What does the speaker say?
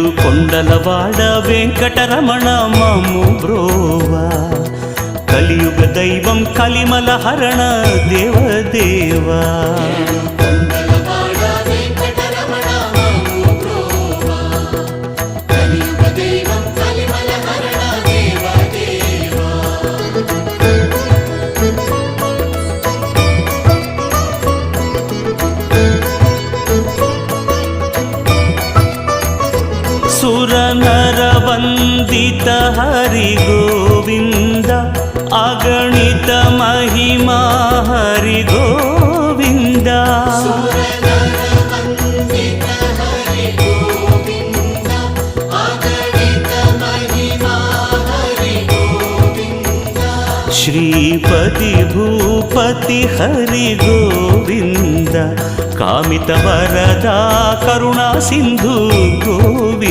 కొండలవాడ వెంకటరమణ మమ్ము బ్రోవా, కలియుగ దైవం కలిమల హరణ దేవదేవా. सुरनरवन्दित हरि गोविन्द, अगणित महिमा हरि गोविन्द. श्रीपति भूपति हरि गोविन्द, कामित वरदा करुणा सिन्धु गोविन्द.